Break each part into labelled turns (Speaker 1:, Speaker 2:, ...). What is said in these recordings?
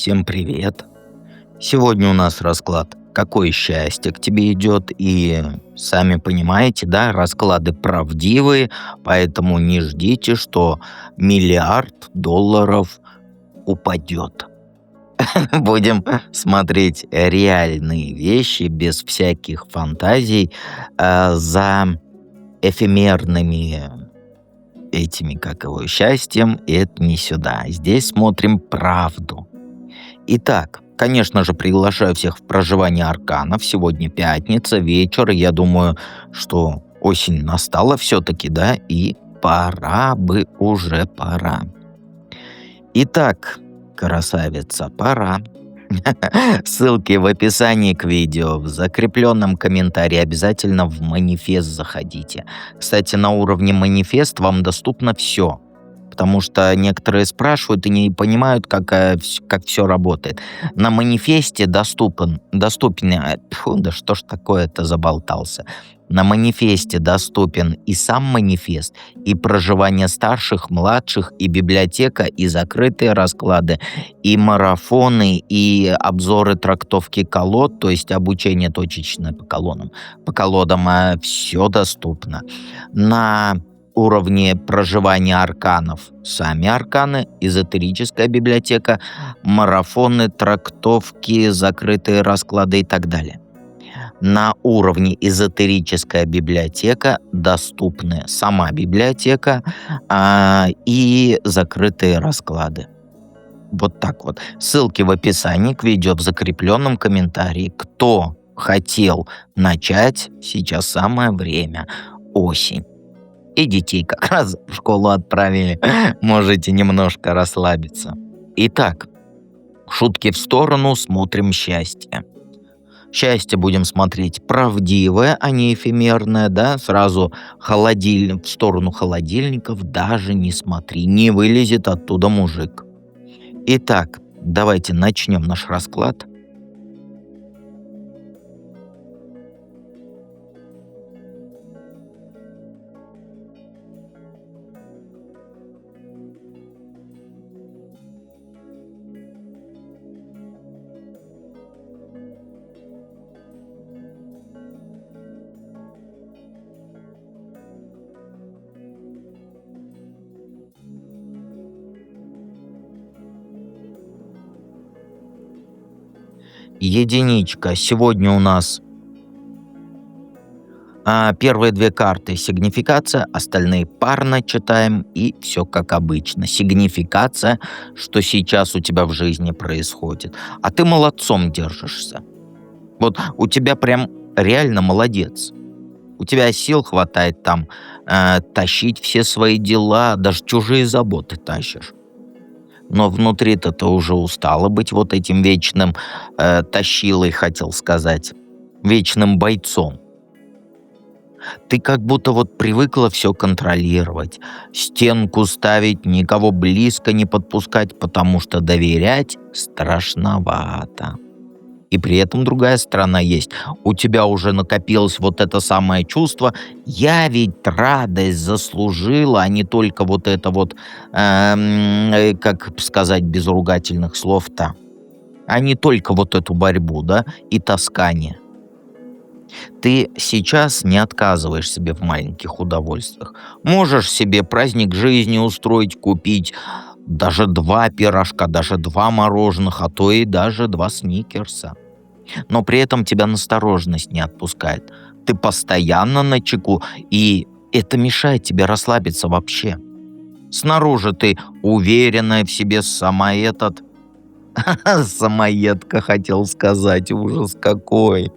Speaker 1: Всем привет! Сегодня у нас расклад «Какое счастье к тебе идет?» И сами понимаете, да, расклады правдивые, поэтому не ждите, что миллиард долларов упадет. Будем смотреть реальные вещи без всяких фантазий за эфемерными этими, как его, счастьем, и это не сюда. Здесь смотрим правду. Итак, конечно же, приглашаю всех в проживание арканов. Сегодня пятница, вечер. Я думаю, что осень настала все-таки, да, и пора бы уже пора. Итак, красавица, пора. Ссылки в описании к видео, в закрепленном комментарии, обязательно в манифест заходите. Кстати, на уровне манифест вам доступно все. Потому что некоторые спрашивают и не понимают, как все работает. На манифесте доступен, да что ж такое-то, заболтался. На манифесте доступен и сам манифест, и проживание старших, младших, и библиотека, и закрытые расклады, и марафоны, и обзоры трактовки колод, то есть обучение точечное по колодам, все доступно. На уровне проживания арканов сами арканы, эзотерическая библиотека, марафоны, трактовки, закрытые расклады и так далее. На уровне эзотерическая библиотека доступны сама библиотека и закрытые расклады. Вот так вот. Ссылки в описании к видео, в закрепленном комментарии. Кто хотел начать, сейчас самое время. Осень. И детей как раз в школу отправили. Можете немножко расслабиться. Итак, шутки в сторону, смотрим счастье. Счастье будем смотреть правдивое, а не эфемерное, да, сразу в сторону холодильников даже не смотри, не вылезет оттуда мужик. Итак, давайте начнем наш расклад. Единичка. Сегодня у нас первые две карты сигнификация, остальные парно читаем, и все как обычно. Сигнификация, что сейчас у тебя в жизни происходит. А ты молодцом держишься. Вот у тебя прям реально молодец. У тебя сил хватает там тащить все свои дела, даже чужие заботы тащишь. Но внутри-то ты уже устала быть вот этим вечным тащилой, хотел сказать, вечным бойцом. Ты как будто вот привыкла все контролировать, стенку ставить, никого близко не подпускать, потому что доверять страшновато. И при этом другая сторона есть. У тебя уже накопилось вот это самое чувство. Я ведь радость заслужила, а не только вот это вот, как сказать без ругательных слов-то, а не только вот эту борьбу, да, и таскание. Ты сейчас не отказываешь себе в маленьких удовольствиях. Можешь себе праздник жизни устроить, купить даже 2 пирожка, даже 2 мороженых, а то и даже 2 сникерса. Но при этом тебя настороженность не отпускает. Ты постоянно начеку, и это мешает тебе расслабиться вообще. Снаружи ты уверенная в себе, самоедка, хотел сказать, ужас какой.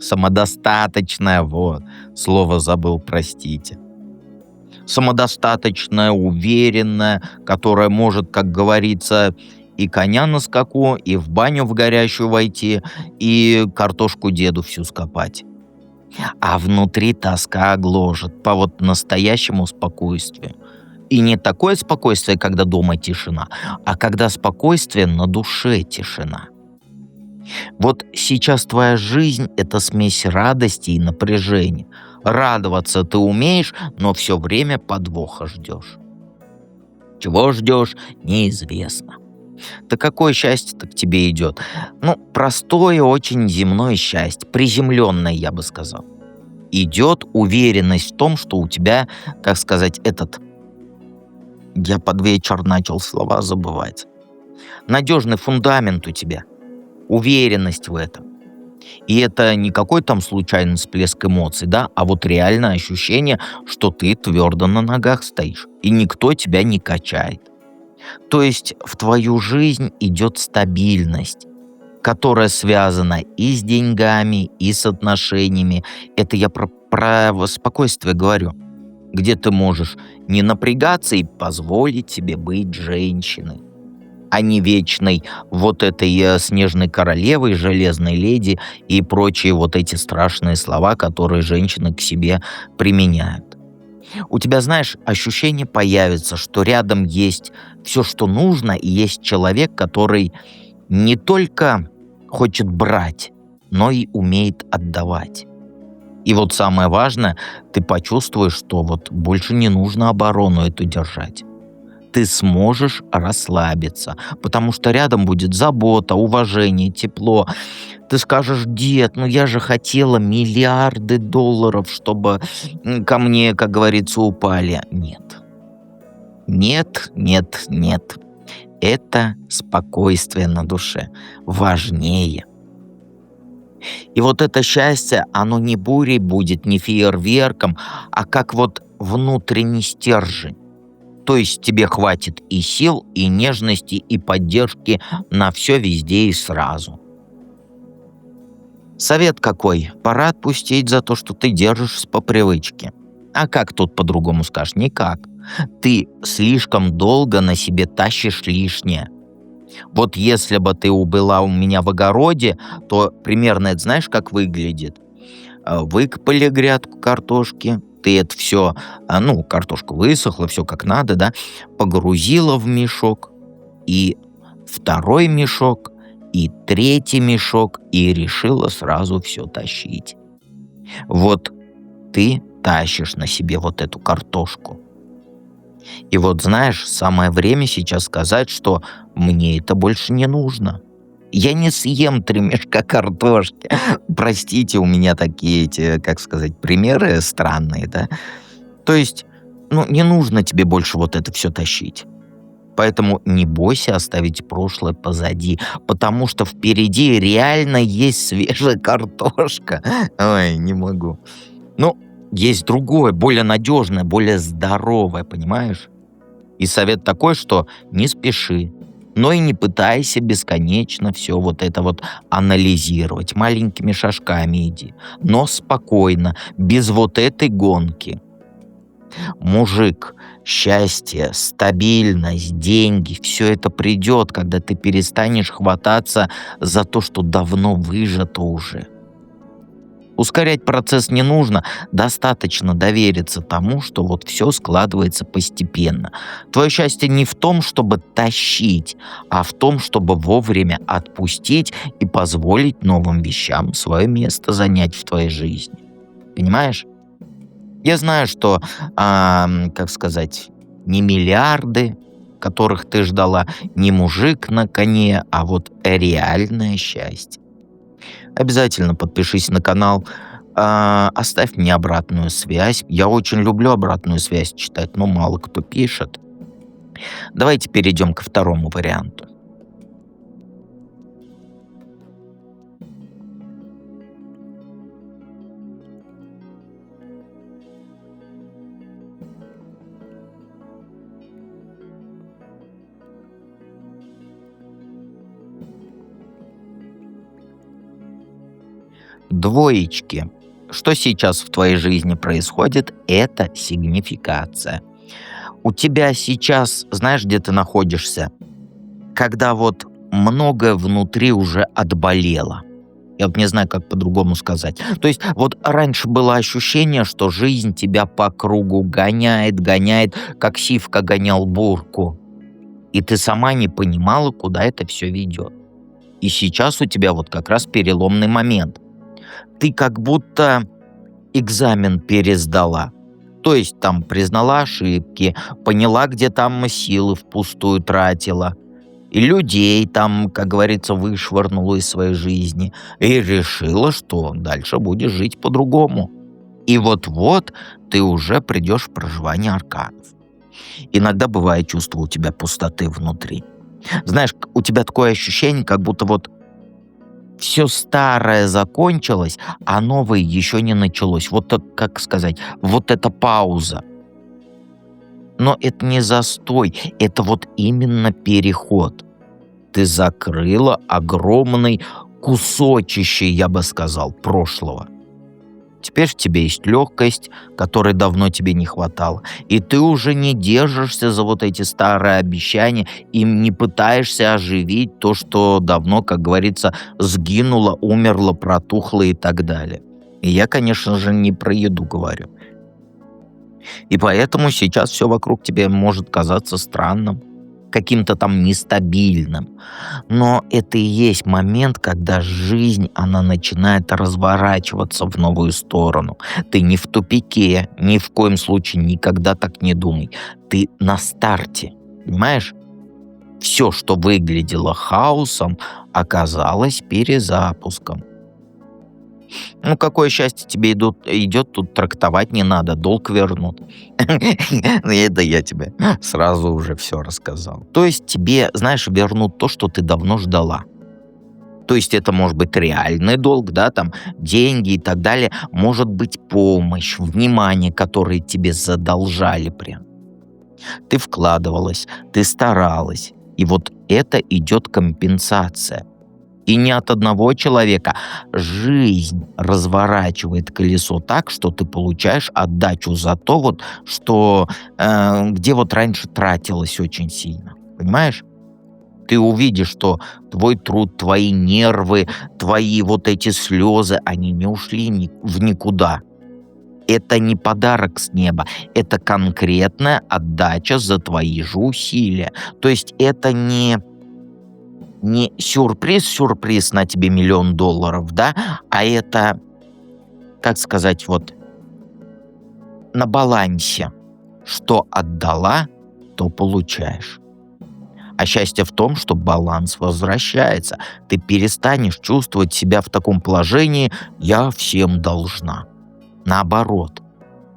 Speaker 1: Самодостаточная, вот, слово забыл, простите. Самодостаточная, уверенная, которая может, как говорится, и коня на скаку, и в баню в горящую войти, и картошку деду всю скопать. А внутри тоска гложет по вот настоящему спокойствию. И не такое спокойствие, когда дома тишина, а когда спокойствие на душе тишина. Вот сейчас твоя жизнь — это смесь радости и напряжения. Радоваться ты умеешь, но все время подвоха ждешь. Чего ждешь, неизвестно. Да какое счастье-то к тебе идет? Ну, простое, очень земное счастье, приземленное, я бы сказал. Идет уверенность в том, что у тебя, как сказать, я под вечер начал слова забывать. Надежный фундамент у тебя, уверенность в этом. И это не какой там случайный всплеск эмоций, да, а вот реальное ощущение, что ты твердо на ногах стоишь, и никто тебя не качает. То есть в твою жизнь идет стабильность, которая связана и с деньгами, и с отношениями. Это я про спокойствие говорю, где ты можешь не напрягаться и позволить себе быть женщиной, а не вечной вот этой снежной королевой, железной леди и прочие вот эти страшные слова, которые женщины к себе применяют. У тебя, знаешь, ощущение появится, что рядом есть все, что нужно, и есть человек, который не только хочет брать, но и умеет отдавать. И вот самое важное, ты почувствуешь, что вот больше не нужно оборону эту держать. Ты сможешь расслабиться, потому что рядом будет забота, уважение, тепло. Ты скажешь: дед, ну я же хотела миллиарды долларов, чтобы ко мне, как говорится, упали. Нет, нет, нет, нет. Это спокойствие на душе важнее. И вот это счастье, оно не бурей будет, не фейерверком, а как вот внутренний стержень. То есть тебе хватит и сил, и нежности, и поддержки на все везде и сразу. Совет какой? Пора отпустить за то, что ты держишь по привычке. А как тут по-другому скажешь? Никак. Ты слишком долго на себе тащишь лишнее. Вот если бы ты была у меня в огороде, то примерно это знаешь, как выглядит? Выкопали грядку картошки, ты это все, ну, картошка высохла, все как надо, да, погрузила в мешок, и второй мешок, и третий мешок, и решила сразу все тащить. Вот ты тащишь на себе вот эту картошку. И вот знаешь, самое время сейчас сказать, что мне это больше не нужно. Я не съем 3 мешка картошки. Простите, у меня такие эти, как сказать, примеры странные, да. То есть, ну, не нужно тебе больше вот это все тащить. Поэтому не бойся оставить прошлое позади, потому что впереди реально есть свежая картошка. Ой, не могу. Ну, есть другое, более надежное, более здоровое, понимаешь? И совет такой, что не спеши, но и не пытайся бесконечно все вот это вот анализировать. Маленькими шажками иди, но спокойно, без вот этой гонки. Мужик, счастье, стабильность, деньги, все это придет, когда ты перестанешь хвататься за то, что давно выжато уже. Ускорять процесс не нужно, достаточно довериться тому, что вот все складывается постепенно. Твое счастье не в том, чтобы тащить, а в том, чтобы вовремя отпустить и позволить новым вещам свое место занять в твоей жизни. Понимаешь? Я знаю, что, как сказать, не миллиарды, которых ты ждала, не мужик на коне, а вот реальное счастье. Обязательно подпишись на канал, оставь мне обратную связь. Я очень люблю обратную связь читать, но мало кто пишет. Давайте перейдем ко второму варианту. Двоечки. Что сейчас в твоей жизни происходит? Это сигнификация. У тебя сейчас, знаешь, где ты находишься? Когда вот многое внутри уже отболело. Я вот не знаю, как по-другому сказать. То есть вот раньше было ощущение, что жизнь тебя по кругу гоняет, гоняет, как сивка гонял бурку. И ты сама не понимала, куда это все ведет. И сейчас у тебя вот как раз переломный момент. Ты как будто экзамен пересдала. То есть там признала ошибки, поняла, где там силы впустую тратила, и людей там, как говорится, вышвырнула из своей жизни, и решила, что дальше будешь жить по-другому. И вот-вот ты уже придешь в проживание арканов. Иногда бывает чувство у тебя пустоты внутри. Знаешь, у тебя такое ощущение, как будто вот все старое закончилось, а новое еще не началось. Вот так, как сказать, вот эта пауза. Но это не застой, это вот именно переход. Ты закрыла огромный кусочище, я бы сказал, прошлого. Теперь в тебе есть легкость, которой давно тебе не хватало. И ты уже не держишься за вот эти старые обещания и не пытаешься оживить то, что давно, как говорится, сгинуло, умерло, протухло и так далее. И я, конечно же, не про еду говорю. И поэтому сейчас все вокруг тебе может казаться странным, каким-то там нестабильным. Но это и есть момент, когда жизнь, она начинает разворачиваться в новую сторону. Ты не в тупике, ни в коем случае никогда так не думай. Ты на старте, понимаешь? Все, что выглядело хаосом, оказалось перезапуском. Ну, какое счастье тебе идет, тут трактовать не надо, долг вернут. Это я тебе сразу уже все рассказал. То есть тебе, знаешь, вернут то, что ты давно ждала. То есть это может быть реальный долг, да, там деньги и так далее. Может быть помощь, внимание, которые тебе задолжали прям. Ты вкладывалась, ты старалась. И вот это идет компенсация. И не от одного человека. Жизнь разворачивает колесо так, что ты получаешь отдачу за то, вот, что где вот раньше тратилось очень сильно. Понимаешь? Ты увидишь, что твой труд, твои нервы, твои вот эти слезы, они не ушли в никуда. Это не подарок с неба, это конкретная отдача за твои же усилия. То есть это не сюрприз на тебе $1 000 000, да, а это, как сказать, вот на балансе. Что отдала, то получаешь. А счастье в том, что баланс возвращается. Ты перестанешь чувствовать себя в таком положении «я всем должна». Наоборот,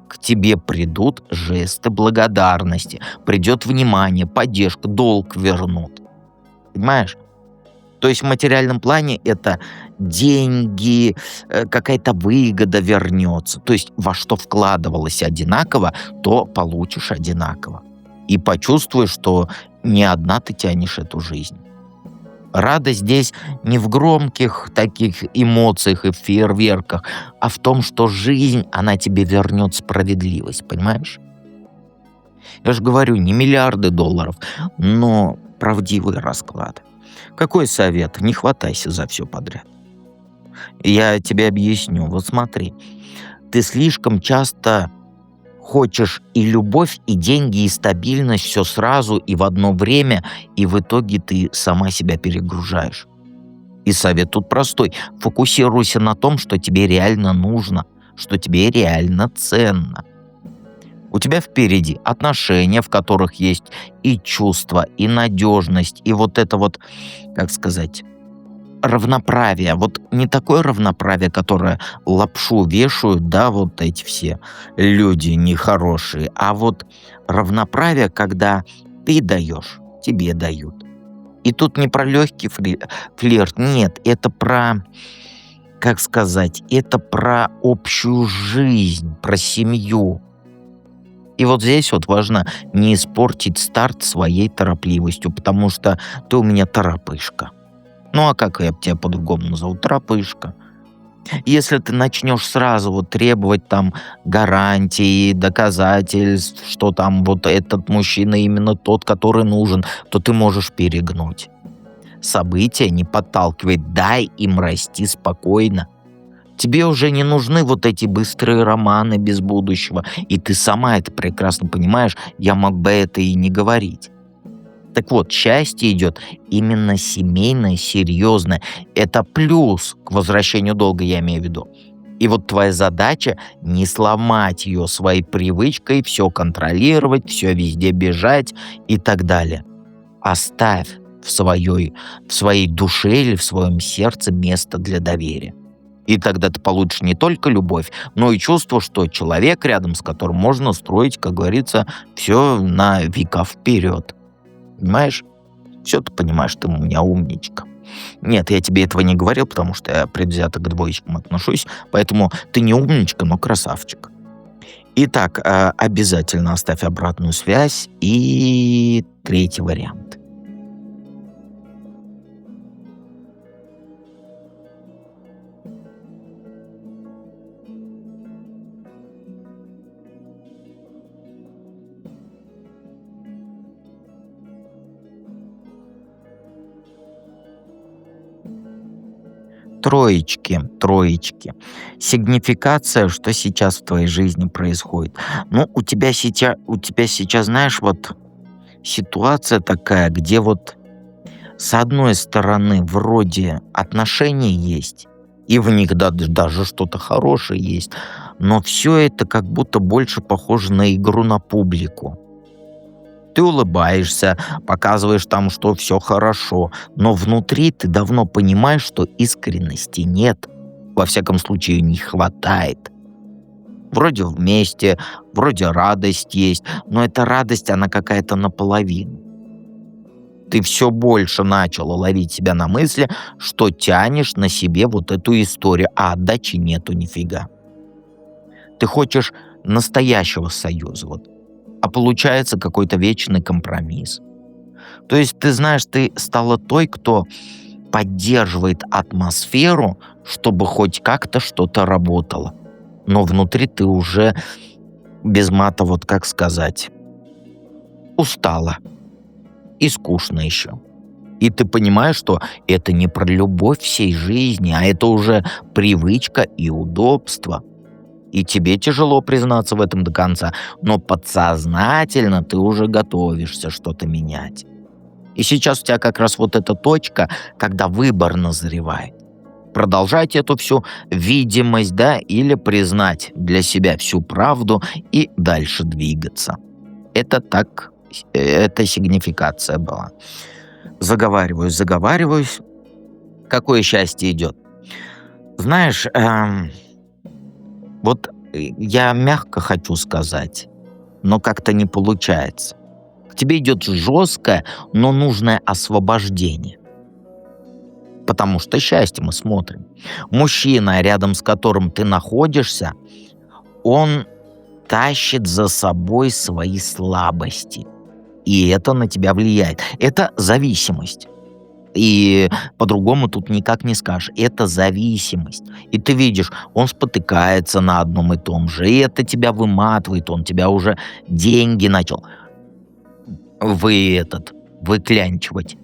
Speaker 1: к тебе придут жесты благодарности, придет внимание, поддержка, долг вернут. Понимаешь? То есть в материальном плане это деньги, какая-то выгода вернется. То есть во что вкладывалось одинаково, то получишь одинаково. И почувствуешь, что не одна ты тянешь эту жизнь. Радость здесь не в громких таких эмоциях и фейерверках, а в том, что жизнь, она тебе вернет справедливость, понимаешь? Я же говорю, не миллиарды долларов, но правдивый расклад. Какой совет? Не хватайся за все подряд. Я тебе объясню. Вот смотри, ты слишком часто хочешь и любовь, и деньги, и стабильность, все сразу и в одно время, и в итоге ты сама себя перегружаешь. И совет тут простой. Фокусируйся на том, что тебе реально нужно, что тебе реально ценно. У тебя впереди отношения, в которых есть и чувство, и надежность, и вот это вот, как сказать, равноправие. Вот не такое равноправие, которое лапшу вешают, да, вот эти все люди нехорошие, а вот равноправие, когда ты даешь, тебе дают. И тут не про легкий флирт, нет, это про, как сказать, это про общую жизнь, про семью. И вот здесь вот важно не испортить старт своей торопливостью, потому что ты у меня торопышка. Ну а как я тебя по-другому назову? Торопышка. Если ты начнешь сразу вот требовать там гарантий, доказательств, что там вот этот мужчина именно тот, который нужен, то ты можешь перегнуть. События не подталкивай, дай им расти спокойно. Тебе уже не нужны вот эти быстрые романы без будущего. И ты сама это прекрасно понимаешь. Я мог бы это и не говорить. Так вот, счастье идет именно семейное, серьезное. Это плюс к возвращению долга, я имею в виду. И вот твоя задача не сломать ее своей привычкой все контролировать, все везде бежать и так далее. Оставь в своей душе или в своем сердце место для доверия. И тогда ты получишь не только любовь, но и чувство, что человек, рядом с которым можно строить, как говорится, все на века вперед. Понимаешь? Все ты понимаешь, ты у меня умничка. Нет, я тебе этого не говорил, потому что я предвзято к двоечкам отношусь, поэтому ты не умничка, но красавчик. Итак, обязательно оставь обратную связь. И третий вариант. Троечки, троечки. Сигнификация, что сейчас в твоей жизни происходит. Ну, у тебя сейчас, знаешь, вот ситуация такая, где вот с одной стороны вроде отношения есть, и в них даже что-то хорошее есть, но все это как будто больше похоже на игру на публику. Ты улыбаешься, показываешь там, что все хорошо, но внутри ты давно понимаешь, что искренности нет. Во всяком случае, не хватает. Вроде вместе, вроде радость есть, но эта радость, она какая-то наполовину. Ты все больше начала ловить себя на мысли, что тянешь на себе вот эту историю, а отдачи нету нифига. Ты хочешь настоящего союза, вот, а получается какой-то вечный компромисс. То есть, ты знаешь, ты стала той, кто поддерживает атмосферу, чтобы хоть как-то что-то работало. Но внутри ты уже без мата, вот как сказать, устала и скучно еще. И ты понимаешь, что это не про любовь всей жизни, а это уже привычка и удобство. И тебе тяжело признаться в этом до конца, но подсознательно ты уже готовишься что-то менять. И сейчас у тебя как раз вот эта точка, когда выбор назревает. Продолжать эту всю видимость, да, или признать для себя всю правду и дальше двигаться. Это так, это сигнификация была. Заговариваюсь, заговариваюсь. Какое счастье идет? Знаешь, вот я мягко хочу сказать, но как-то не получается. К тебе идет жесткое, но нужное освобождение. Потому что счастье мы смотрим. Мужчина, рядом с которым ты находишься, он тащит за собой свои слабости. И это на тебя влияет. Это зависимость. И по-другому тут никак не скажешь. Это зависимость. И ты видишь, он спотыкается на одном и том же. И это тебя выматывает. Он тебя уже деньги начал выклянчивать.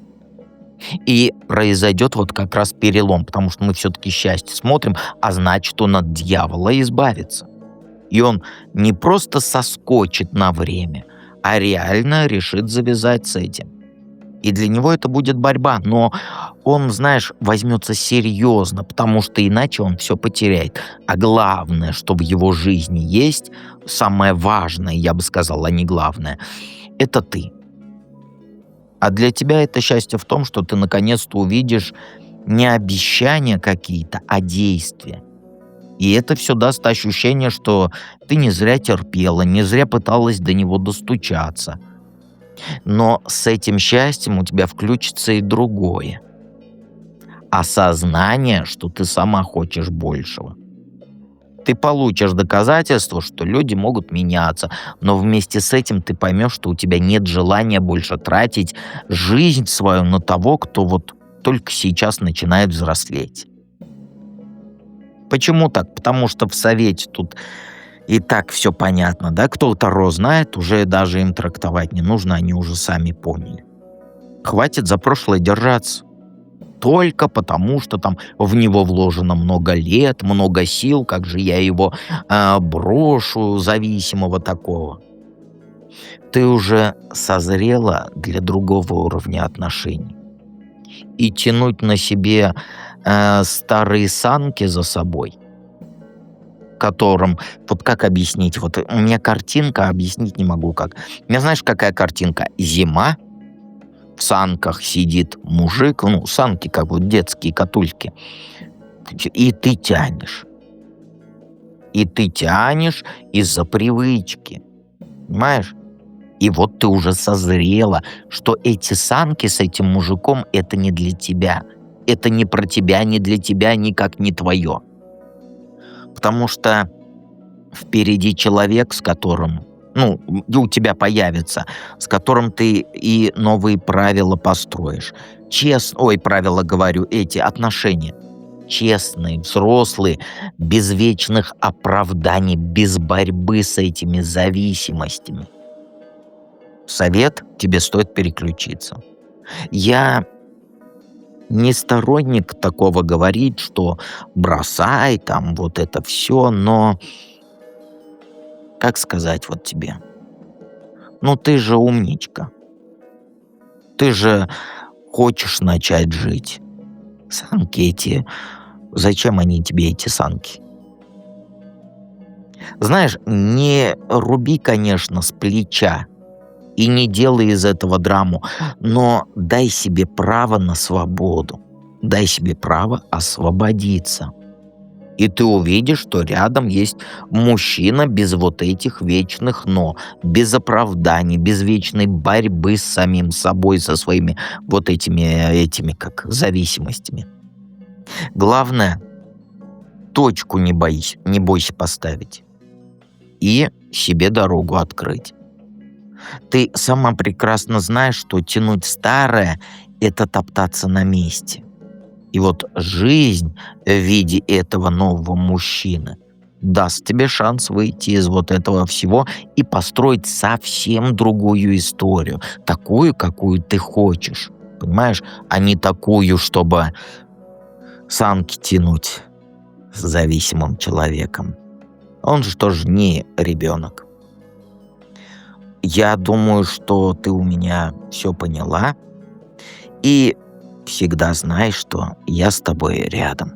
Speaker 1: И произойдет вот как раз перелом, потому что мы все-таки счастье смотрим, а значит, он от дьявола избавится. И он не просто соскочит на время, а реально решит завязать с этим. И для него это будет борьба, но он, знаешь, возьмется серьезно, потому что иначе он все потеряет. А главное, что в его жизни есть, самое важное, я бы сказал, а не главное, это ты. А для тебя это счастье в том, что ты наконец-то увидишь не обещания какие-то, а действия. И это все даст ощущение, что ты не зря терпела, не зря пыталась до него достучаться. Но с этим счастьем у тебя включится и другое. Осознание, что ты сама хочешь большего. Ты получишь доказательство, что люди могут меняться, но вместе с этим ты поймешь, что у тебя нет желания больше тратить жизнь свою на того, кто вот только сейчас начинает взрослеть. Почему так? Потому что в совете тут и так все понятно, да? Кто Таро знает, уже даже им трактовать не нужно, они уже сами поняли. Хватит за прошлое держаться. Только потому, что там в него вложено много лет, много сил, как же я его брошу, зависимого такого. Ты уже созрела для другого уровня отношений. И тянуть на себе старые санки за собой, котором, вот как объяснить, вот у меня картинка, объяснить не могу как. У меня знаешь, какая картинка? Зима, в санках сидит мужик, ну, санки как вот детские катульки, и ты тянешь. И ты тянешь из-за привычки, понимаешь? И вот ты уже созрела, что эти санки с этим мужиком — это не для тебя. Это не про тебя, не для тебя, никак не твое. Потому что впереди человек, с которым, ну, у тебя появится, с которым ты и новые правила построишь. Ой, правила говорю, эти отношения. Честные, взрослые, без вечных оправданий, без борьбы с этими зависимостями. Совет: тебе стоит переключиться. Я не сторонник такого говорить, что бросай там вот это все, но как сказать вот тебе? Ну ты же умничка. Ты же хочешь начать жить. Санки эти, зачем они тебе, эти санки? Знаешь, не руби, конечно, с плеча и не делай из этого драму, но дай себе право на свободу. Дай себе право освободиться. И ты увидишь, что рядом есть мужчина без вот этих вечных «но», без оправданий, без вечной борьбы с самим собой, со своими вот этими как зависимостями. Главное, точку не бойся поставить и себе дорогу открыть. Ты сама прекрасно знаешь, что тянуть старое — это топтаться на месте. И вот жизнь в виде этого нового мужчины даст тебе шанс выйти из вот этого всего и построить совсем другую историю, такую, какую ты хочешь, понимаешь, а не такую, чтобы санки тянуть с зависимым человеком. Он же тоже не ребенок. Я думаю, что ты у меня все поняла, и всегда знай, что я с тобой рядом.